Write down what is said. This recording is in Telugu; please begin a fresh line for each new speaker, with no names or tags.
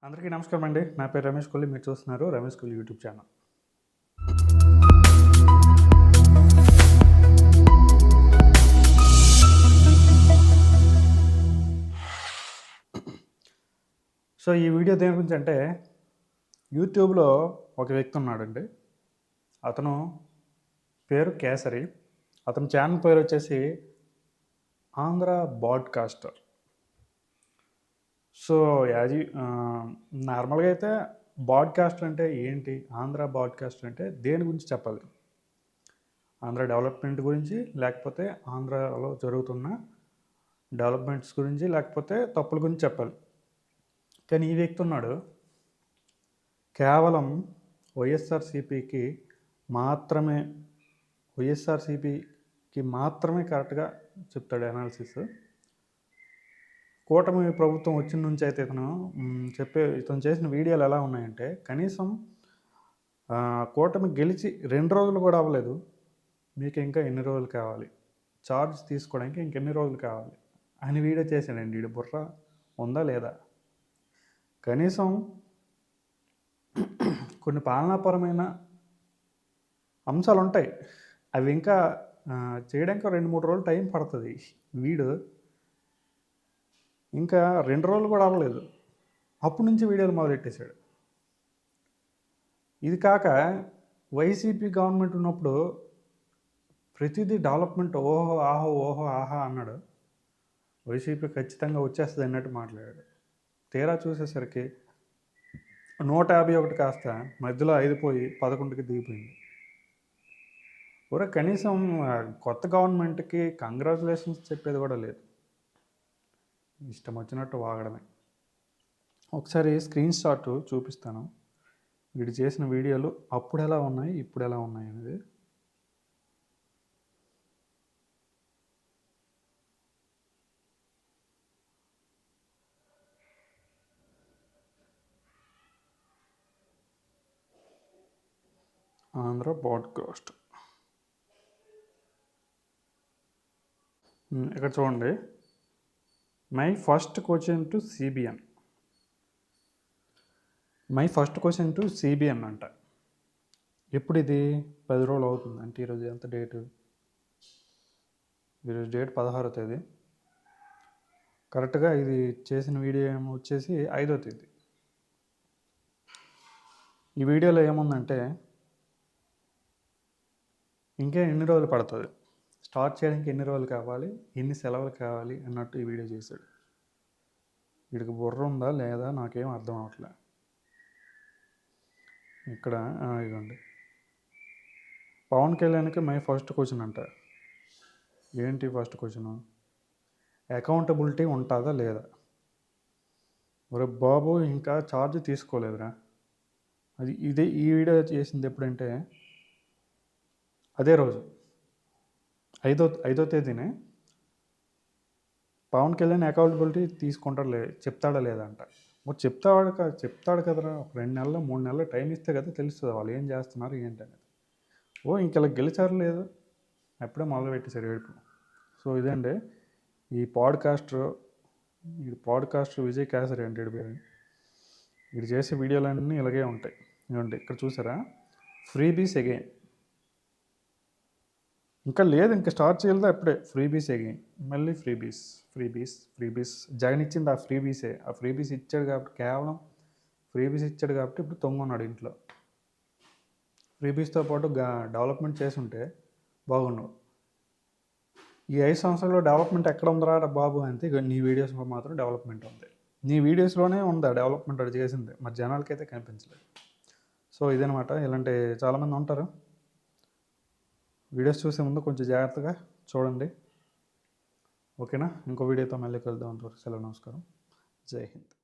అందరికీ నమస్కారం అండి. నా పేరు రమేష్ కొల్లి. మీరు చూస్తున్నారు Ramesh Kolli YouTube channel. So ఈ వీడియో దేని గురించి అంటే, యూట్యూబ్లో ఒక వ్యక్తి ఉన్నాడండి. అతను పేరు కేసరి. అతని ఛానల్ పేరు వచ్చేసి ఆంధ్ర బాడ్కాస్టర్. సో నార్మల్గా అయితే బాడ్కాస్టర్ అంటే ఏంటి, ఆంధ్ర బాడ్కాస్టర్ అంటే దేని గురించి చెప్పాలి? ఆంధ్ర డెవలప్మెంట్ గురించి, లేకపోతే ఆంధ్రాలో జరుగుతున్న డెవలప్మెంట్స్ గురించి, లేకపోతే తప్పుల గురించి చెప్పాలి. కానీ ఈ వ్యక్తి ఉన్నాడు, కేవలం వైఎస్ఆర్సీపీకి మాత్రమే కరెక్ట్గా చెప్తాడు అనాలిసిస్. కూటమి ప్రభుత్వం వచ్చిన నుంచి అయితే ఇతను చేసిన వీడియోలు ఎలా ఉన్నాయంటే, కనీసం కూటమి గెలిచి 2 రోజులు కూడా అవ్వలేదు, మీకు ఇంకా ఎన్ని రోజులు కావాలి, ఛార్జ్ తీసుకోవడానికి ఇంకెన్ని రోజులు కావాలి అని వీడియో చేశాడండి. వీడి బుర్ర ఉందా లేదా? కనీసం కొన్ని పాలనాపరమైన అంశాలు ఉంటాయి, అవి ఇంకా చేయడానికి 2-3 రోజులు టైం పడుతుంది. వీడు ఇంకా 2 రోజులు కూడా అవ్వలేదు, అప్పటి నుంచి వీడియోలు మొదలెట్టేశాడు. ఇది కాక వైసీపీ గవర్నమెంట్ ఉన్నప్పుడు ప్రతిదీ డెవలప్మెంట్ ఓహో ఆహా అన్నాడు. వైసీపీ ఖచ్చితంగా వచ్చేస్తుంది అన్నట్టు మాట్లాడాడు. తీరా చూసేసరికి 151 కాస్త మధ్యలో 5 పోయి 11కి దిగిపోయింది. కనీసం కొత్త గవర్నమెంట్కి కంగ్రాచులేషన్స్ చెప్పేది కూడా లేదు. ఇష్టం వచ్చినట్టు వాగడమే. ఒకసారి స్క్రీన్ షాట్ చూపిస్తాను, వీడు చేసిన వీడియోలు అప్పుడు ఎలా ఉన్నాయి, ఇప్పుడు ఎలా ఉన్నాయి అనేది. ఆంధ్ర పాడ్కాస్ట్ ఇక్కడ చూడండి. My first question to CBN అంట. ఎప్పుడు ఇది? 10 రోజులు అవుతుంది అంటే ఈరోజు ఎంత డేటు? ఈరోజు డేట్ 16వ తేదీ. కరెక్ట్గా ఇది చేసిన వీడియో ఏమో వచ్చేసి 5వ తేదీ. ఈ వీడియోలో ఏముందంటే, ఇంకా ఎన్ని రోజులు పడుతుంది, స్టార్ట్ చేయడానికి ఎన్ని రోజులు కావాలి, ఎన్ని సెలవులు కావాలి అన్నట్టు ఈ వీడియో చేశాడు. వీడికి బుర్ర ఉందా లేదా నాకేం అర్థం అవట్లే. ఇక్కడ ఇదిగోండి, పవన్ కళ్యాణ్కి మై ఫస్ట్ క్వశ్చన్ అంట. ఏంటి ఫస్ట్ క్వశ్చన్? అకౌంటబిలిటీ ఉంటుందా లేదా? ఒరే బాబు, ఇంకా ఛార్జ్ తీసుకోలేదురా. ఈ వీడియో చేసింది ఎప్పుడంటే అదే రోజు 5వ తేదీనే పవన్ కళ్యాణ్ అకౌంటబిలిటీ చెప్తాడా లేదంట. మరి చెప్తాడు కదరా. ఒక 2 నెలలు 3 నెలలు టైం ఇస్తే కదా తెలుస్తుంది వాళ్ళు ఏం చేస్తున్నారు ఏంటి అనేది. ఇంకెలా గెలిచారు లేదు, అప్పుడే మొదలు పెట్టేశారు ఏడుపు. సో ఇదండి ఈ పాడ్కాస్టర్ విజయ్ కేసరి అంటే పేరు. వీడు చేసే వీడియోలన్నీ ఇలాగే ఉంటాయి. ఇవ్వండి ఇక్కడ చూసారా, ఫ్రీబీస్ అగైన్. ఇంకా లేదు, ఇంకా స్టార్ట్ చేయలేదు అప్పుడే ఫ్రీబీస్ అగైన్. మళ్ళీ ఫ్రీబీస్. జగన్ ఇచ్చింది ఆ ఫ్రీబీసే. ఆ ఫ్రీబీస్ ఇచ్చాడు కాబట్టి, కేవలం ఫ్రీబీస్ ఇచ్చాడు కాబట్టి ఇప్పుడు తొంగున్నాడు ఇంట్లో. ఫ్రీబీస్తో పాటు డెవలప్మెంట్ చేసి ఉంటే బాగున్నావు. ఈ 5 సంవత్సరాల్లో డెవలప్మెంట్ ఎక్కడ ఉందిరా బాబు అంటే నీ వీడియోస్లో మాత్రం డెవలప్మెంట్ ఉంది. నీ వీడియోస్లోనే ఉందా డెవలప్మెంట్, అది చేసింది, మరి జనాలకైతే కనిపించలేదు. సో ఇదనమాట. ఇలాంటి చాలామంది ఉంటారు. వీడియోస్ చూసే ముందు కొంచెం జాగ్రత్తగా చూడండి, ఓకేనా? ఇంకో వీడియోతో మళ్ళీ కలుద్దాం. అంతవరకు సెలవు, నమస్కారం, జై హింద్.